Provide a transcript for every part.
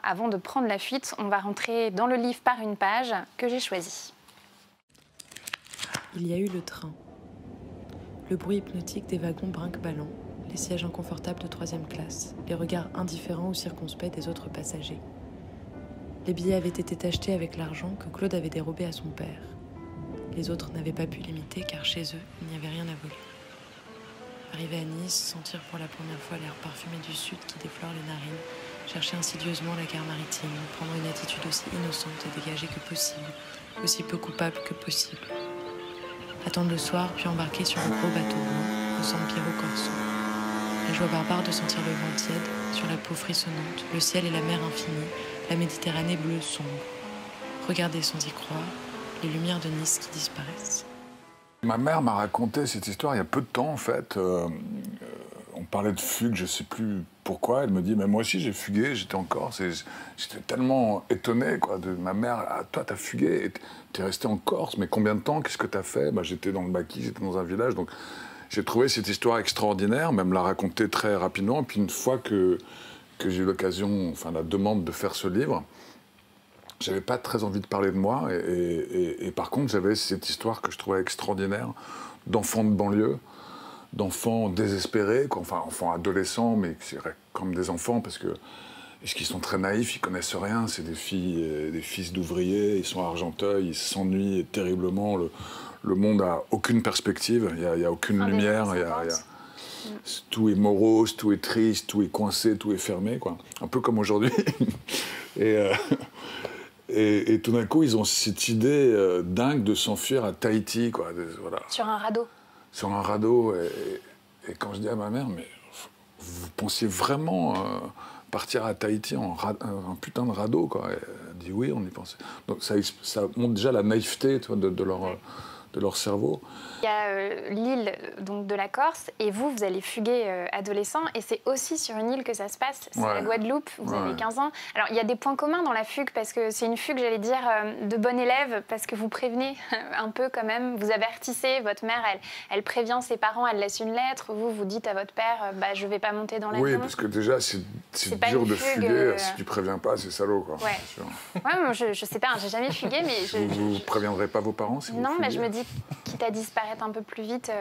Avant de prendre la fuite, on va rentrer dans le livre par une page que j'ai choisie. Il y a eu le train. Le bruit hypnotique des wagons brinque-ballants, les sièges inconfortables de 3e classe, les regards indifférents ou circonspects des autres passagers. Les billets avaient été achetés avec l'argent que Claude avait dérobé à son père. Les autres n'avaient pas pu l'imiter car chez eux, il n'y avait rien à voler. Arrivé à Nice, sentir pour la première fois l'air parfumé du sud qui déflore les narines, chercher insidieusement la gare maritime, prendre une attitude aussi innocente et dégagée que possible, aussi peu coupable que possible. Attendre le soir, puis embarquer sur un gros bateau blanc, au San Piero Corso. La joie barbare de sentir le vent tiède, sur la peau frissonnante, le ciel et la mer infinie, la Méditerranée bleue sombre. Regarder sans y croire, les lumières de Nice qui disparaissent. Ma mère m'a raconté cette histoire il y a peu de temps, en fait. On parlait de fugue, je ne sais plus pourquoi. Elle me dit, mais moi aussi j'ai fugué, j'étais en Corse. J'étais tellement étonné, quoi, de ma mère. Ah, toi, t'as fugué, t'es resté en Corse, mais combien de temps? Qu'est-ce que t'as fait? Bah, j'étais dans le maquis, j'étais dans un village. Donc j'ai trouvé cette histoire extraordinaire, même la raconter très rapidement. Et puis une fois que j'ai eu l'occasion, enfin la demande de faire ce livre, j'avais pas très envie de parler de moi. Et par contre, j'avais cette histoire que je trouvais extraordinaire d'enfants de banlieue, d'enfants désespérés, quoi. Enfin enfants adolescents, mais c'est comme des enfants parce qu'ils sont très naïfs, ils connaissent rien. C'est des filles, des fils d'ouvriers, ils sont à Argenteuil, ils s'ennuient terriblement. Le monde a aucune perspective, il y a aucune lumière, tout est morose, tout est triste, tout est coincé, tout est fermé, quoi. Un peu comme aujourd'hui. Et tout d'un coup, ils ont cette idée dingue de s'enfuir à Tahiti, quoi. Voilà. Sur un radeau. Sur un radeau. Et quand je dis à ma mère, mais vous pensiez vraiment partir à Tahiti en un putain de radeau, quoi. Elle dit oui, on y pensait. Donc ça montre déjà la naïveté, tu vois, de leur cerveau. Il y a l'île donc, de la Corse, et vous allez fuguer adolescent, et c'est aussi sur une île que ça se passe, c'est la Guadeloupe, vous avez 15 ans. Alors, il y a des points communs dans la fugue, parce que c'est une fugue, j'allais dire, de bon élève, parce que vous prévenez un peu quand même, vous avertissez, votre mère, elle prévient ses parents, elle laisse une lettre, vous dites à votre père, bah, je vais pas monter dans l'avion. Oui, parce que déjà, c'est dur de fuguer, si tu préviens pas, c'est salaud, quoi. Ouais, ouais moi, je sais pas, j'ai jamais fugué, mais Vous préviendrez pas vos parents si vous Non, fuguez? mais je me dis, quitte à disparaître un peu plus vite.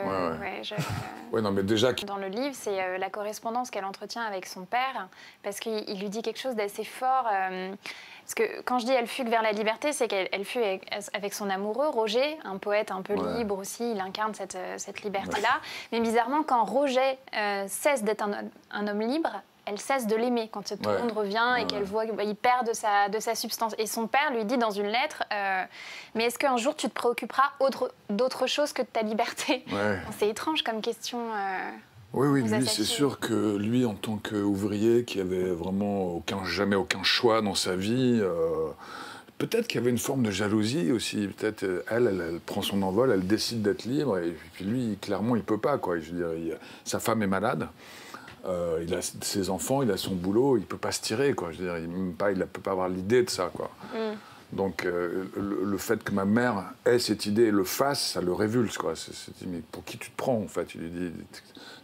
Ouais, non, mais déjà... Dans le livre, c'est la correspondance qu'elle entretient avec son père, parce qu'il lui dit quelque chose d'assez fort. Parce que quand je dis elle fugue vers la liberté, c'est qu'elle fugue avec son amoureux, Roger, un poète un peu libre aussi, il incarne cette liberté-là. Mais bizarrement, quand Roger cesse d'être un homme libre, elle cesse de l'aimer quand tout le monde revient et qu'elle voit qu'il perd de sa substance. Et son père lui dit dans une lettre mais est-ce qu'un jour tu te préoccuperas d'autre chose que de ta liberté? C'est étrange comme question. Oui, lui, c'est sûr que lui, en tant qu'ouvrier qui avait vraiment jamais aucun choix dans sa vie, peut-être qu'il y avait une forme de jalousie aussi. Peut-être elle prend son envol, elle décide d'être libre, et puis lui, clairement, il peut pas, quoi. Je veux dire, sa femme est malade. Il a ses enfants, il a son boulot, il peut pas se tirer, quoi. Je veux dire, il peut pas avoir l'idée de ça, quoi. Donc le fait que ma mère ait cette idée et le fasse, ça le révulse, quoi. Mais pour qui tu te prends, en fait? Il lui dit,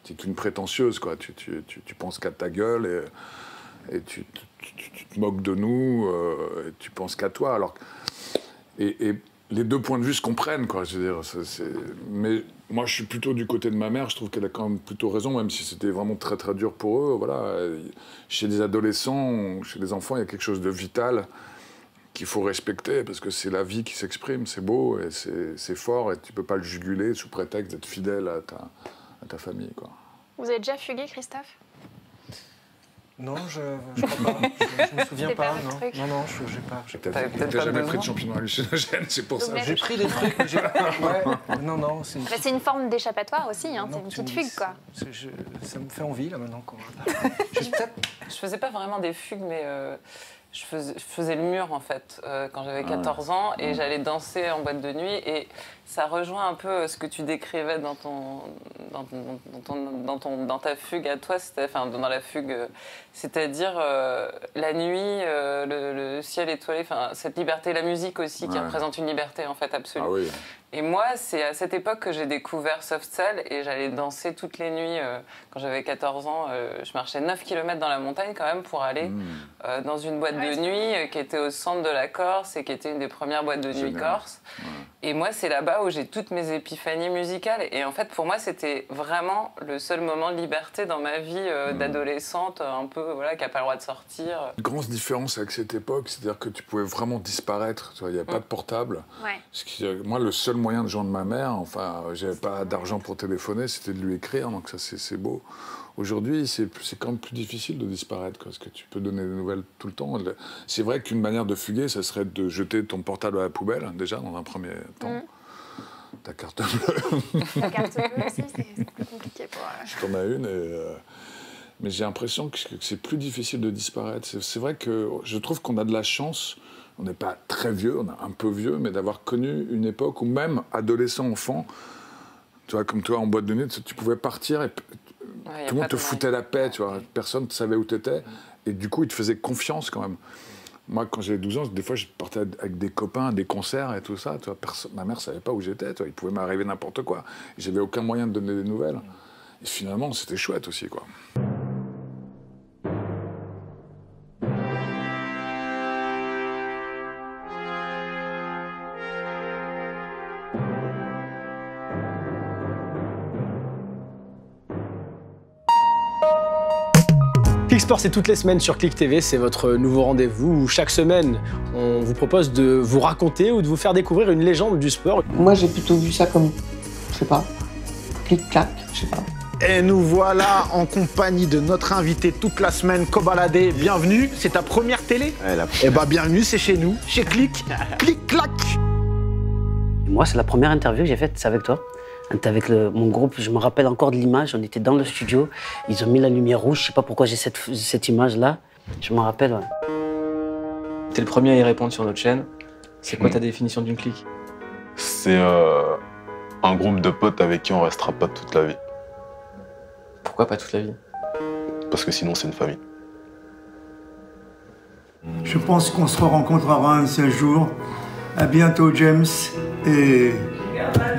t'es qu'une prétentieuse, quoi. Tu penses qu'à ta gueule et tu te moques de nous, et tu penses qu'à toi. Alors, et les deux points de vue se comprennent, quoi. Je veux dire, mais moi, je suis plutôt du côté de ma mère. Je trouve qu'elle a quand même plutôt raison, même si c'était vraiment très très dur pour eux. Voilà, chez des adolescents, chez des enfants, il y a quelque chose de vital qu'il faut respecter parce que c'est la vie qui s'exprime. C'est beau et c'est fort et tu peux pas le juguler sous prétexte d'être fidèle à ta famille, quoi. Vous avez déjà fugué, Christophe? Non, je crois pas. Je me souviens pas. Non, j'ai pas. T'as jamais pris de champignon hallucinogène, c'est pour ça. J'ai pris des trucs, mais non. C'est une forme d'échappatoire aussi, hein. C'est une petite fugue, quoi. Ça me fait envie, là, maintenant. Je faisais pas vraiment des fugues, mais je faisais le mur, en fait, quand j'avais 14 ans, et j'allais danser en boîte de nuit, et ça rejoint un peu ce que tu décrivais dans ta fugue à toi, enfin dans la fugue, c'est-à-dire la nuit, le ciel étoilé, enfin cette liberté, la musique aussi qui représente une liberté en fait absolue. Ah oui. Et moi, c'est à cette époque que j'ai découvert Soft Cell et j'allais danser toutes les nuits. Quand j'avais 14 ans, je marchais 9 km dans la montagne quand même pour aller dans une boîte de de nuit qui était au centre de la Corse et qui était une des premières boîtes de nuit corse. Ouais. Et moi, c'est là-bas où j'ai toutes mes épiphanies musicales. Et en fait, pour moi, c'était vraiment le seul moment de liberté dans ma vie d'adolescente, un peu, voilà, qui n'a pas le droit de sortir. Une grosse différence avec cette époque, c'est-à-dire que tu pouvais vraiment disparaître. Il n'y avait pas de portable. Ouais. Moi, le seul moyen de joindre ma mère, enfin, j'avais pas d'argent pour téléphoner, c'était de lui écrire, donc ça, c'est beau. Aujourd'hui, c'est quand même plus difficile de disparaître, parce que tu peux donner des nouvelles tout le temps. C'est vrai qu'une manière de fuguer, ça serait de jeter ton portable à la poubelle, déjà, dans un premier temps. Ta carte bleue. Ta carte bleue aussi, c'est plus compliqué pour... Je t'en ai une, mais j'ai l'impression que c'est plus difficile de disparaître. C'est vrai que je trouve qu'on a de la chance, on n'est pas très vieux, on est un peu vieux, mais d'avoir connu une époque où même adolescent, enfant, tu vois, comme toi, en boîte de nuit, tu pouvais partir et... tout le monde te foutait la paix, tu vois. Personne ne savait où tu étais. Et du coup, ils te faisaient confiance quand même. Moi, quand j'avais 12 ans, des fois, je partais avec des copains à des concerts et tout ça. Tu vois, ma mère ne savait pas où j'étais. Il pouvait m'arriver n'importe quoi. J'avais aucun moyen de donner des nouvelles. Et finalement, c'était chouette aussi, quoi. Clic Sport, c'est toutes les semaines sur Clic TV, c'est votre nouveau rendez-vous où chaque semaine, on vous propose de vous raconter ou de vous faire découvrir une légende du sport. Moi, j'ai plutôt vu ça comme, je sais pas, clic-clac, je sais pas. Et nous voilà en compagnie de notre invité toute la semaine, Kobalade. Bienvenue, c'est ta première télé? Eh bah bienvenue, c'est chez nous, chez Clic, Clic-clac. Moi, c'est la première interview que j'ai faite, c'est avec toi. On était avec mon groupe, je me rappelle encore de l'image, on était dans le studio, ils ont mis la lumière rouge, je sais pas pourquoi j'ai cette image-là, je me rappelle. Ouais. T'es le premier à y répondre sur notre chaîne. C'est quoi ta définition d'une clique? C'est un groupe de potes avec qui on restera pas toute la vie. Pourquoi pas toute la vie? Parce que sinon c'est une famille. Je pense qu'on se rencontrera un seul jour. À bientôt, James, et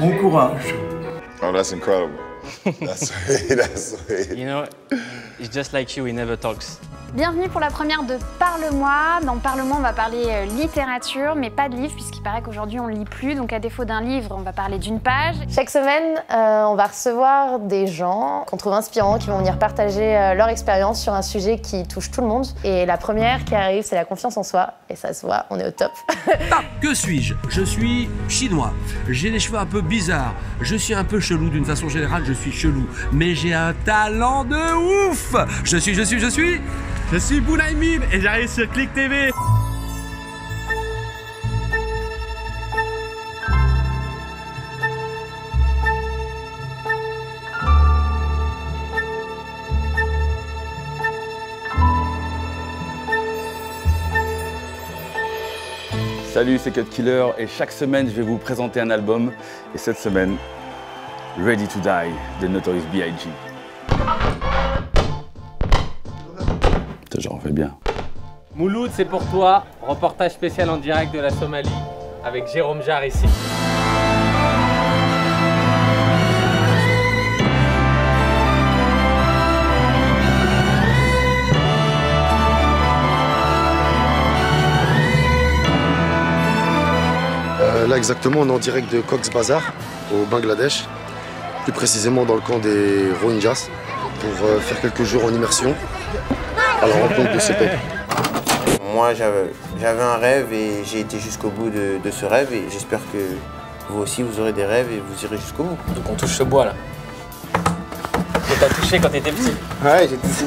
bon courage. Oh, that's incredible. That's sweet. You know, it's just like you, he never talks. Bienvenue pour la première de Parle-moi. Dans Parle-moi, on va parler littérature, mais pas de livre, puisqu'il paraît qu'aujourd'hui, on ne lit plus. Donc, à défaut d'un livre, on va parler d'une page. Chaque semaine, on va recevoir des gens qu'on trouve inspirants, qui vont venir partager leur expérience sur un sujet qui touche tout le monde. Et la première qui arrive, c'est la confiance en soi. Et ça se voit, on est au top. Que suis-je? Je suis chinois. J'ai des cheveux un peu bizarres. Je suis un peu chelou. D'une façon générale, je suis chelou. Mais j'ai un talent de ouf. Je suis Bounaïmin et j'arrive sur Clic TV. Salut, c'est Cut Killer et chaque semaine je vais vous présenter un album. Et cette semaine, Ready to Die de Notorious B.I.G. J'en fais bien. Mouloud, c'est pour toi. Reportage spécial en direct de la Somalie avec Jérôme Jarre ici. Là exactement, on est en direct de Cox's Bazar au Bangladesh, plus précisément dans le camp des Rohingyas, pour faire quelques jours en immersion à la rencontre de ces peuples. Moi, j'avais un rêve et j'ai été jusqu'au bout de ce rêve et j'espère que vous aussi, vous aurez des rêves et vous irez jusqu'au bout. Donc on touche ce bois là. Que t'as touché quand t'étais petit. Ouais, j'ai touché.